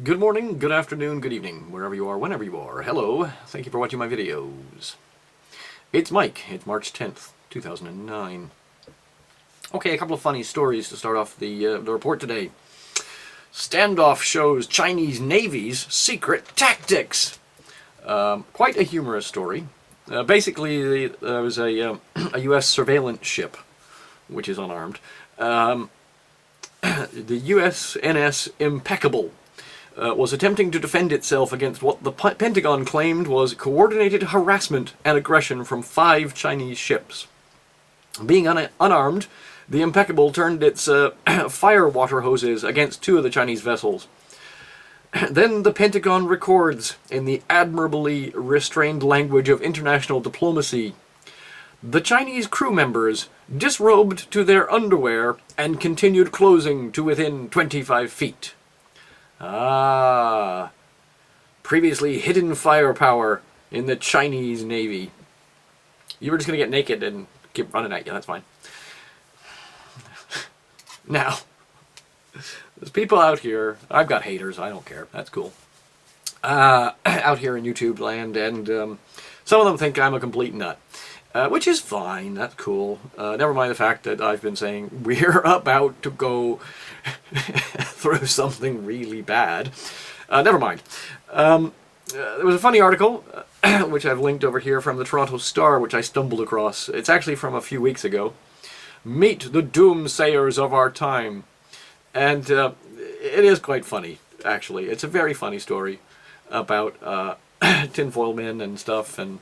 Good morning, good afternoon, good evening, wherever you are, whenever you are. Hello, thank you for watching my videos. It's Mike, it's March 10th, 2009. Okay, a couple of funny stories to start off the report today. Standoff shows Chinese Navy's secret tactics. Quite a humorous story. Basically, there was a U.S. surveillance ship, which is unarmed. The USNS Impeccable was attempting to defend itself against what the Pentagon claimed was coordinated harassment and aggression from 5 Chinese ships. Being unarmed, the Impeccable turned its fire water hoses against 2 of the Chinese vessels. Then the Pentagon records, in the admirably restrained language of international diplomacy, the Chinese crew members disrobed to their underwear and continued closing to within 25 feet. Ah, previously hidden firepower in the Chinese Navy. You were just going to get naked and keep running at you, that's fine. Now, there's people out here, I've got haters, I don't care, that's cool. Out here in YouTube land, and some of them think I'm a complete nut. Which is fine, that's cool. Never mind the fact that I've been saying we're about to go through something really bad. Never mind. There was a funny article, which I've linked over here from the Toronto Star, which I stumbled across. It's actually from a few weeks ago. Meet the doomsayers of our time. And it is quite funny, actually. It's a very funny story about tinfoil men and stuff, and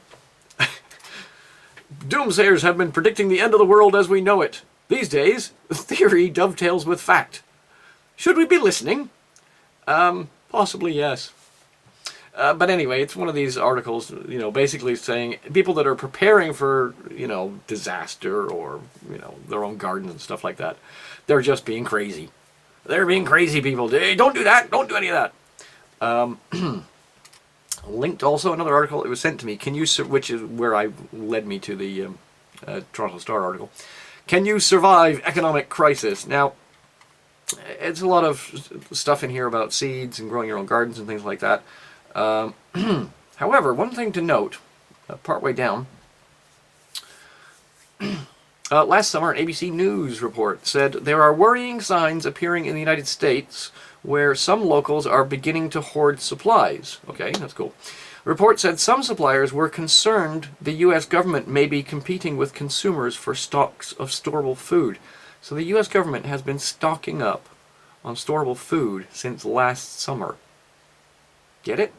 doomsayers have been predicting the end of the world as we know it. These days, theory dovetails with fact. Should we be listening? Possibly yes. But anyway, it's one of these articles, you know, basically saying people that are preparing for, you know, disaster or, you know, their own gardens and stuff like that, they're just being crazy. They're being crazy people. Hey, don't do that. Don't do any of that. Linked also another article. It was sent to me. Which is where I led me to the Toronto Star article. Can you survive economic crisis? Now, it's a lot of stuff in here about seeds and growing your own gardens and things like that. However, one thing to note, partway down, last summer an ABC News report said there are worrying signs appearing in the United States where some locals are beginning to hoard supplies. Okay, that's cool. The report said some suppliers were concerned the U.S. government may be competing with consumers for stocks of storable food. So the U.S. government has been stocking up on storable food since last summer. Get it?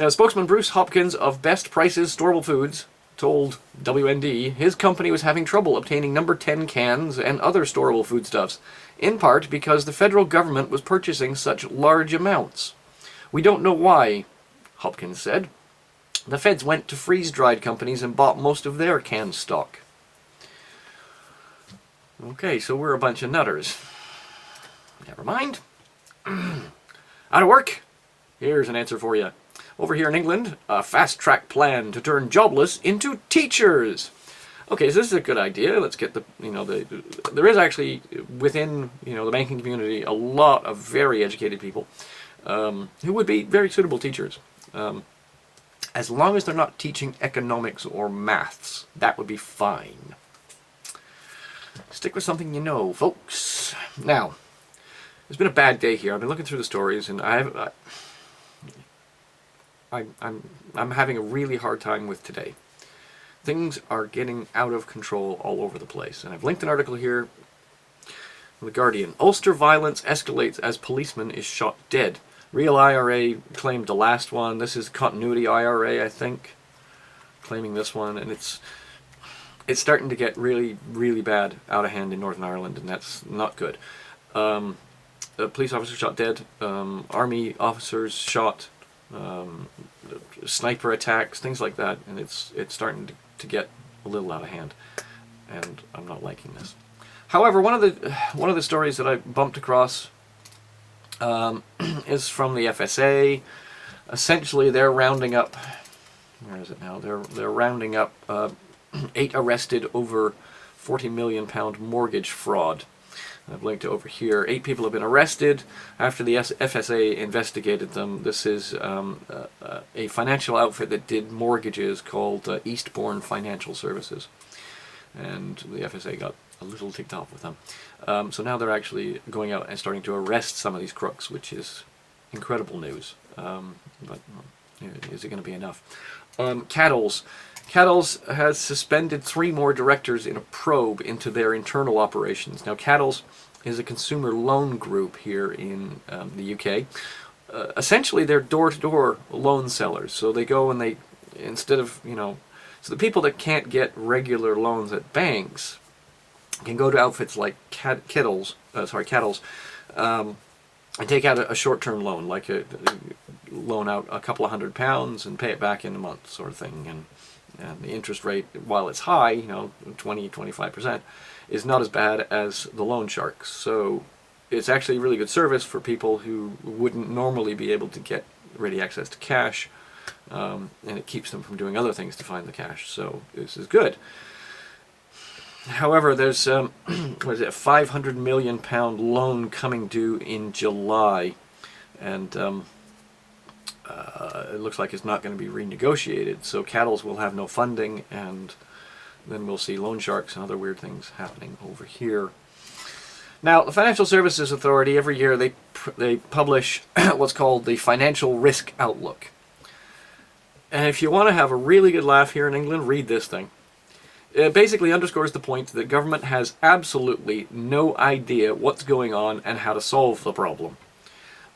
Spokesman Bruce Hopkins of Best Prices Storable Foods told WND his company was having trouble obtaining number 10 cans and other storable foodstuffs, in part because the federal government was purchasing such large amounts. We don't know why, Hopkins said. The feds went to freeze-dried companies and bought most of their canned stock. Okay, so we're a bunch of nutters. Never mind. Out of work? Here's an answer for you. Over here in England, a fast-track plan to turn jobless into teachers. Okay, so this is a good idea. Let's get there is actually within, the banking community a lot of very educated people who would be very suitable teachers. As long as they're not teaching economics or maths, that would be fine. Stick with something you know, folks. Now, it's been a bad day here. I've been looking through the stories, and I'm having a really hard time with today. Things are getting out of control all over the place. And I've linked an article here from The Guardian. Ulster violence escalates as policeman is shot dead. Real IRA claimed the last one. This is Continuity IRA, I think, claiming this one. And it's starting to get really, really bad out of hand in Northern Ireland, and that's not good. A police officer shot dead. Army officers shot. Sniper attacks, things like that, and it's starting to get a little out of hand, and I'm not liking this. However, one of the stories that I bumped across is from the FSA. Essentially, they're rounding up. Where is it now? They're rounding up 8 arrested over £40 million mortgage fraud. I've linked over here. 8 people have been arrested after the FSA investigated them. This is a financial outfit that did mortgages called Eastbourne Financial Services. And the FSA got a little ticked off with them. So now they're actually going out and starting to arrest some of these crooks, which is incredible news. But is it going to be enough? Cattles has suspended 3 more directors in a probe into their internal operations. Now, Cattles is a consumer loan group here in the UK. Essentially, they're door-to-door loan sellers. So they go and they, instead of, so the people that can't get regular loans at banks can go to outfits like Cattles, and take out a short-term loan, like loan out a couple of £100 and pay it back in a month, sort of thing. And the interest rate, while it's high, 20-25%, is not as bad as the loan sharks. So it's actually a really good service for people who wouldn't normally be able to get ready access to cash, and it keeps them from doing other things to find the cash. So this is good. However, there's what is it, a £500 million loan coming due in July, and it looks like it's not going to be renegotiated. So Cattles will have no funding, and then we'll see loan sharks and other weird things happening over here. Now, the Financial Services Authority, every year they publish what's called the Financial Risk Outlook. And if you want to have a really good laugh here in England, read this thing. It basically underscores the point that government has absolutely no idea what's going on and how to solve the problem.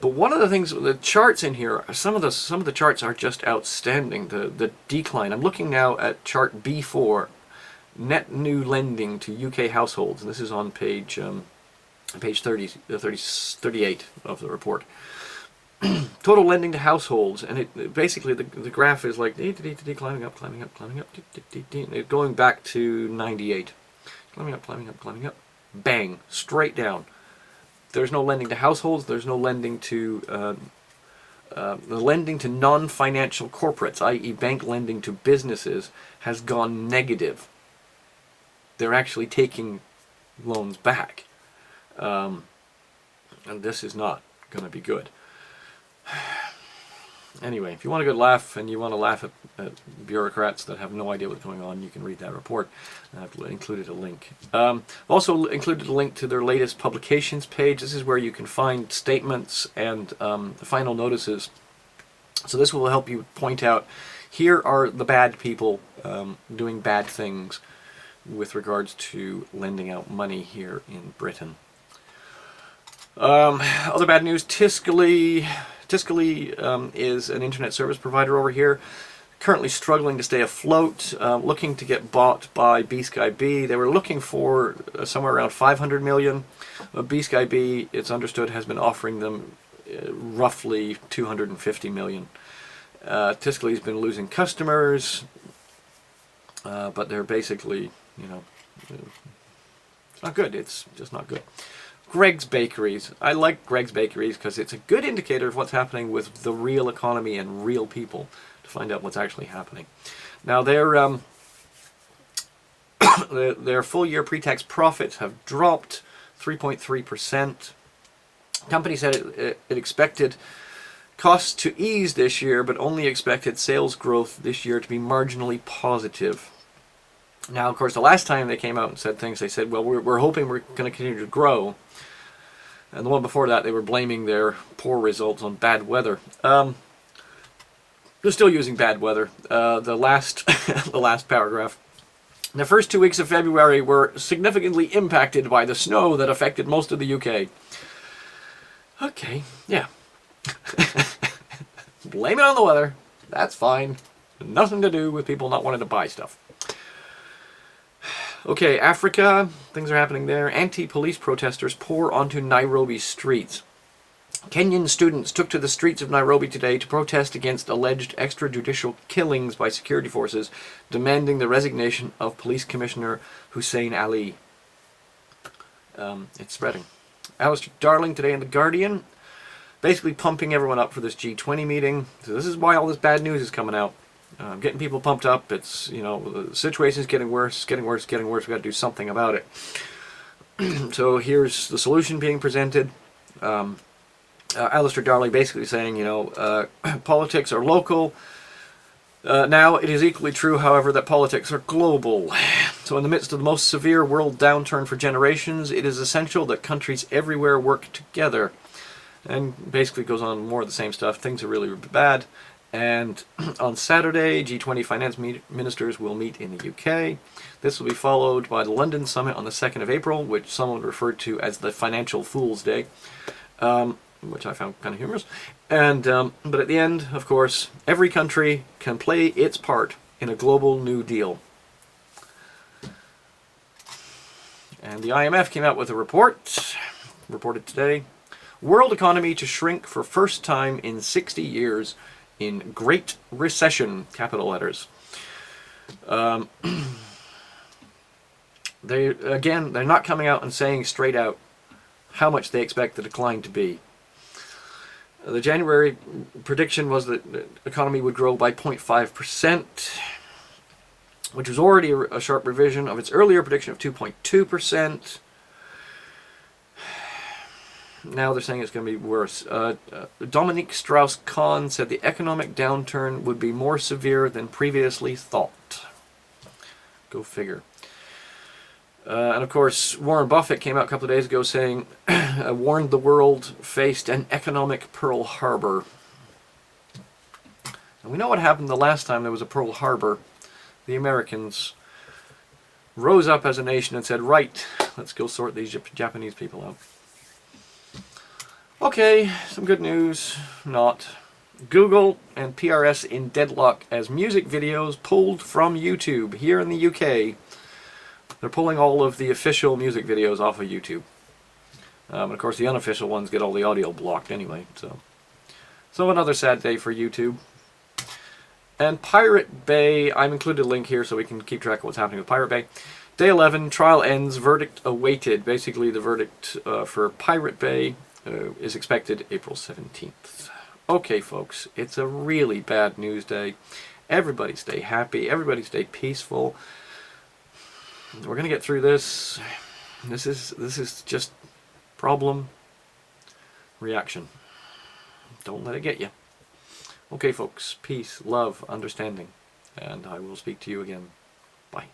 But one of the things, the charts in here, some of the charts are just outstanding. The decline. I'm looking now at chart B4, net new lending to UK households, and this is on page 38 of the report. Total lending to households, and it basically the graph is like climbing up, going back to 98, climbing up, bang, straight down. There's no lending to households. There's no lending to the lending to non-financial corporates, i.e., bank lending to businesses, has gone negative. They're actually taking loans back, and this is not going to be good. Anyway, if you want a good laugh and you want to laugh at bureaucrats that have no idea what's going on, you can read that report. I've included a link. Also included a link to their latest publications page. This is where you can find statements and the final notices. So this will help you point out, here are the bad people doing bad things with regards to lending out money here in Britain. Other bad news, Tiscali is an internet service provider over here, currently struggling to stay afloat, looking to get bought by B-Sky-B. They were looking for somewhere around 500 million. B-Sky-B, it's understood, has been offering them roughly 250 million. Tiscali's been losing customers, but they're basically, it's not good. It's just not good. Greg's Bakeries. I like Greg's Bakeries because it's a good indicator of what's happening with the real economy and real people to find out what's actually happening. Now, their full-year pre-tax profits have dropped 3.3%. Company said it expected costs to ease this year, but only expected sales growth this year to be marginally positive. Now, of course, the last time they came out and said things, they said, well, we're hoping we're going to continue to grow. And the one before that, they were blaming their poor results on bad weather. They're still using bad weather. The last paragraph. The first 2 weeks of February were significantly impacted by the snow that affected most of the UK. Okay, yeah. Blame it on the weather. That's fine. Nothing to do with people not wanting to buy stuff. Okay, Africa, things are happening there. Anti-police protesters pour onto Nairobi streets. Kenyan students took to the streets of Nairobi today to protest against alleged extrajudicial killings by security forces, demanding the resignation of Police Commissioner Hussein Ali. It's spreading. Alistair Darling today in The Guardian, basically pumping everyone up for this G20 meeting. So this is why all this bad news is coming out. Getting people pumped up. It's, the situation is getting worse. We've got to do something about it. So here's the solution being presented. Alistair Darley basically saying, politics are local. Now, it is equally true, however, that politics are global. So in the midst of the most severe world downturn for generations, it is essential that countries everywhere work together. And basically goes on more of the same stuff. Things are really bad. And on Saturday, G20 finance ministers will meet in the UK. This will be followed by the London summit on the 2nd of April, which someone referred to as the Financial Fool's Day, which I found kind of humorous. And but at the end, of course, every country can play its part in a global New Deal. And the IMF came out with a report, reported today. World economy to shrink for first time in 60 years in Great Recession, capital letters. They're not coming out and saying straight out how much they expect the decline to be. The January prediction was that the economy would grow by 0.5%, which was already a sharp revision of its earlier prediction of 2.2%. Now they're saying it's going to be worse. Dominique Strauss-Kahn said the economic downturn would be more severe than previously thought. Go figure. And of course, Warren Buffett came out a couple of days ago saying, warned the world faced an economic Pearl Harbor. And we know what happened the last time there was a Pearl Harbor. The Americans rose up as a nation and said, right, let's go sort these Japanese people out. Okay, some good news. Not. Google and PRS in deadlock as music videos pulled from YouTube. Here in the UK, they're pulling all of the official music videos off of YouTube. And of course, the unofficial ones get all the audio blocked anyway. So another sad day for YouTube. And Pirate Bay, I've included a link here so we can keep track of what's happening with Pirate Bay. Day 11, trial ends, verdict awaited. Basically, the verdict for Pirate Bay is expected April 17th. Okay, folks, it's a really bad news day. Everybody stay happy. Everybody stay peaceful. We're going to get through this. This is just problem, reaction. Don't let it get you. Okay, folks, peace, love, understanding, and I will speak to you again. Bye.